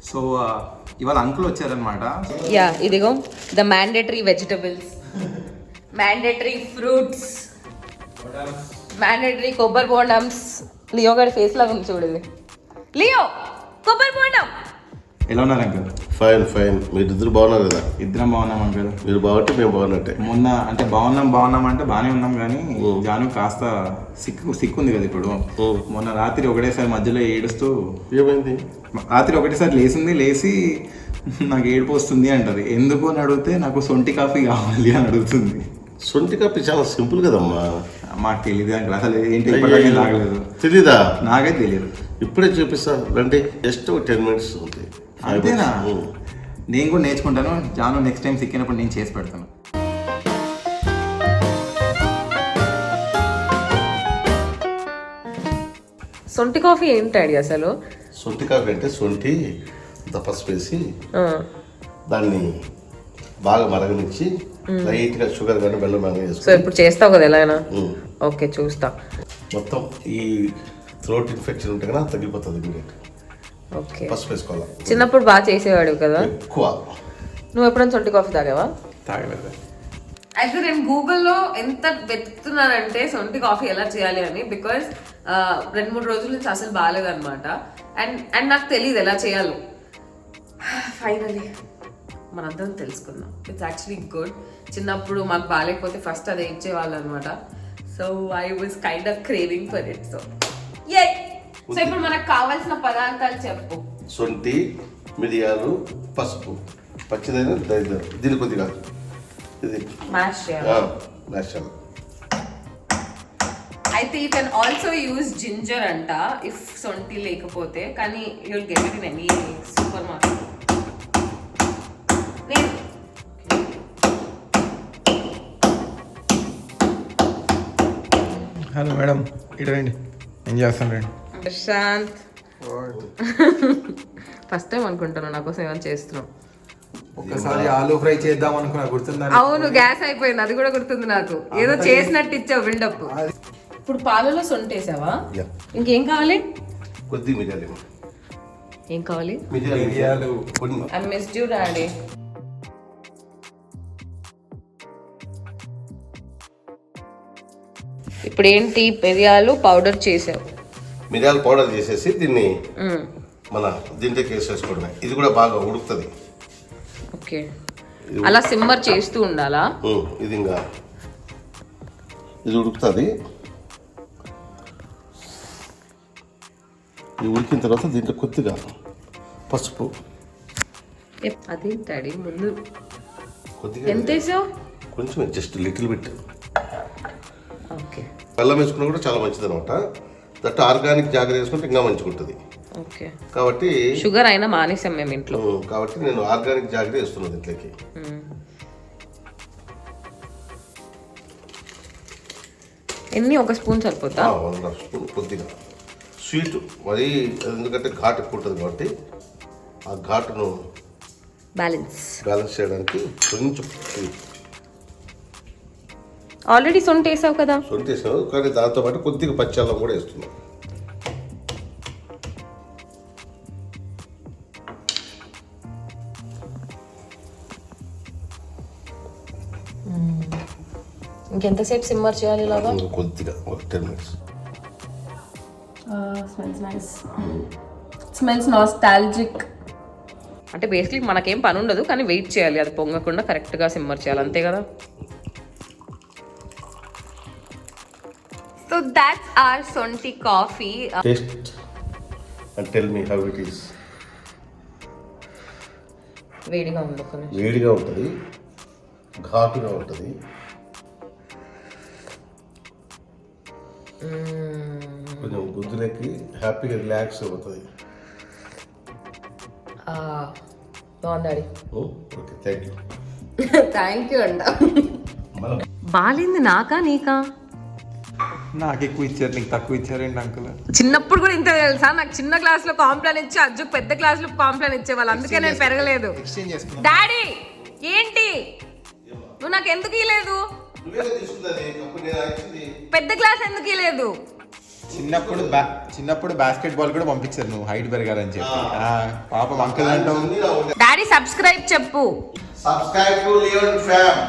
So ఇవాళ uncle వచ్చారనమాట. Yeah, ఇదిగో the mandatory vegetables, mandatory fruits, mandatory కొబ్బరి బోండమ్స్. లియో గారి ఫేస్ లాగా ఉంది చూడండి. లియో కొబ్బరి బోండం. ఎలా ఉన్నారు అంకుల్? ఫైన్. మీరు ఇద్దరు బాగున్నారు కదా? ఇద్దరం బాగున్నాం అంకుల్. మీరు బాగుంటే మేము బాగున్నట్టే. మొన్న అంటే బాగున్నాం అంటే బాగానే ఉన్నాం, కానీ జాను కాస్త సిక్కు ఉంది కదా ఇప్పుడు. మొన్న రాత్రి ఒకటేసారి మధ్యలో ఏడుస్తూ ఏమైంది? రాత్రి ఒకటేసారి లేచి నాకు ఏడుపు వస్తుంది అంటది. ఎందుకు అని అడిగితే నాకు సొంటి కాఫీ కావాలి అని అడుగుతుంది. సొంటి కాఫీ చాలా సింపుల్ కదమ్మా. మాకు తెలియదు అంకుల్, అసలు ఏంటి ఇప్పటికీ తాగలేదు. తెలీదా? నాకే తెలియదు. ఇప్పుడే చూపిస్తాను రండి, జస్ట్ 10 minutes ఉంది. అంతేనా? నేను కూడా నేర్చుకుంటాను. జాను నెక్స్ట్ టైం సిక్కినప్పుడు నేను చేసి పెడతాను. సొంటి కాఫీ ఏంటి అసలు? సొంటి కాఫీ అంటే సొంటి పసుపు వేసి దాన్ని బాగా మరగనిచ్చి లైట్ గా షుగర్ కానీ బెల్లం కానీ సో వేసుకొని ఇప్పుడు చేస్తావు కదా ఎలా అయినా? ఓకే, చూస్తా. మొత్తం ఈ థ్రోట్ ఇన్ఫెక్షన్ ఉంటే కదా తగ్గిపోతుంది ఇమీడియట్. ఓకే, పసుపు వేసుకోవాలి. చిన్నప్పుడు బాగా చేసేవాడు కదా. ఎక్కువ. నువ్వు ఎప్పుడైనా సొంటి కాఫీ తాగావా? తాగలేదు. అయితే నేను గూగుల్లో ఎంత వెతుకుతున్నానంటే సొంటి కాఫీ ఎలా చేయాలి అని, బికాస్ 2-3 రోజుల నుంచి అసలు బాగాలేదన్నమాట. అండ్ నాకు తెలియదు ఎలా చేయాలో. ఫైనలీ మనందరం తెలుసుకున్నాం. It's actually good. చిన్నప్పుడు మాకు బాగాలేకపోతే ఫస్ట్ అదే ఇచ్చేవాళ్ళు అనమాట. So I was kind of craving for it. So ఇప్పుడు మనకు కావాల్సిన పదార్థాలు చెప్పు. సొంటి, మిరియాలు, పసుపు, పచ్చిదైన దీని కొద్దిగా ఇది మ్యాష్ చేయాలి. మ్యాష్ చేయాలి. అయితే you can also use ginger అంట ఇఫ్ సొంటి లేకపోతే, కానీ you will get it in any super market. Hello madam, ఇటు రండి, ఏం చేస్తాను రండి. ప్రశాంత్, ఫస్ట్ టైం అనుకుంటాను నా కోసం ఏమైనా చేస్తున్నావు. ఒకసారి ఆలూ ఫ్రై చేద్దాం అనుకున్నా, గుర్తుందా? అవును, గ్యాస్ అయిపోయింది, అది కూడా గుర్తుంది నాకు. ఏదో చేసినట్టు ఇచ్చావు బిల్డప్. ఇప్పుడు పాలలో సొంటేసావా? ఇంకేం కావాలి? కొద్దిగా మిరియాలు. ఏం కావాలి? మిరియాలు కొన్ని. I missed you daddy. ఇప్పుడు ఏంటి? మిరియాలు పౌడర్ చేసావు. మిరియాలు పౌడర్ చేసేసి దీన్ని మన దీంట్లోకి వేసేసుకోవడమే. ఇది కూడా బాగా ఉడుకుతుంది. ఓకే, అలా సిమ్మర్ చేస్తూ ఉండాలా? ఇది ఇంకా ఇది ఉడుకుతుంది. ఇది ఉడికిన తర్వాత దీంట్లో కొద్దిగా పసుపు. అదేంటాడి ముందు కొద్దిగా ఎంత వేసావు? కొంచెం జస్ట్ లిటిల్ బిట్. ఓకే, బెల్లం వేసుకున్నా కూడా చాలా మంచిది అనమాట. దట్ ఆర్గానిక్ జాగ్రత్త వేసుకుంటే ఇంకా మంచిగా ఉంటుంది. ఓకే, కాబట్టి షుగర్ అయినా మానేసాం మేము ఇంట్లో. కాబట్టి నేను ఆర్గానిక్ జాగ్రత్త వేస్తున్నాను దీంట్లోకి. ఎన్ని? 1 స్పూన్ సరిపోతా? 1.5 స్పూన్. కొద్దిగా స్వీట్ మరి, ఎందుకంటే ఘాటు ఎక్కువ ఉంటుంది కాబట్టి ఆ ఘాటును బ్యాలెన్స్ చేయడానికి కొంచెం స్వీట్. ఆల్రెడీ సొంట వేసావు కదా? సొంత వేసాను, కానీ దాంతోపాటు కొద్దిగా పచ్చళ్ళం కూడా వేస్తున్నాం. ఇంకెంతసేపు సిమ్మర్ చేయాలి ఇలాగా? కొద్దిగా ఒక 10 minutes. Smells nice, smells nostalgic. అంటే బేసిక్లీ మనకేం పని ఉండదు, కానీ వెయిట్ చేయాలి, అది పొంగకుండా కరెక్ట్గా సిమ్మర్ చేయాలి, అంతే కదా? సో దాట్స్ ఆర్ సొంటి coffee. Taste and tell me how it is. వేడిగా ఉంది, ఒక నిమిషం. వేడిగా ఉంటుంది, ఘాటుగా ఉంటుంది. కొంచెం గుద్దులకి హ్యాపీగా రిలాక్స్ అవుతుంది. బాగుంది. Okay, thank you. Thank you అంట. బాగాలేంది నాకా నీకా? నాకు ఎక్కువ ఇచ్చారు, నీకు తక్కువ ఇచ్చారేంటి అంకుల్? చిన్నప్పుడు కూడా ఇంత తెలుసా? నాకు చిన్న క్లాస్ లో కాంప్లాన్ ఇచ్చి అజ్జుకు పెద్ద క్లాస్ లో కాంప్లాన్ ఇచ్చేవాళ్ళు, అందుకే నేను పెరగలేదు. డాడీ ఏంటి నువ్వు నాకు ఎందుకు ఇవ్వలేదు? పెద్ద క్లాస్ ఎందుకు ఇవ్వలేదు? చిన్నప్పుడు బాస్కెట్ బాల్ కూడా పంపించారు నువ్వు హైట్ పెరగాలని చెప్పి పాపం అంకుల్ అంటావు. డాడీ సబ్స్క్రైబ్ చెప్పు. సబ్స్క్రైబ్ టు లియోన్ ఫ్యామ్.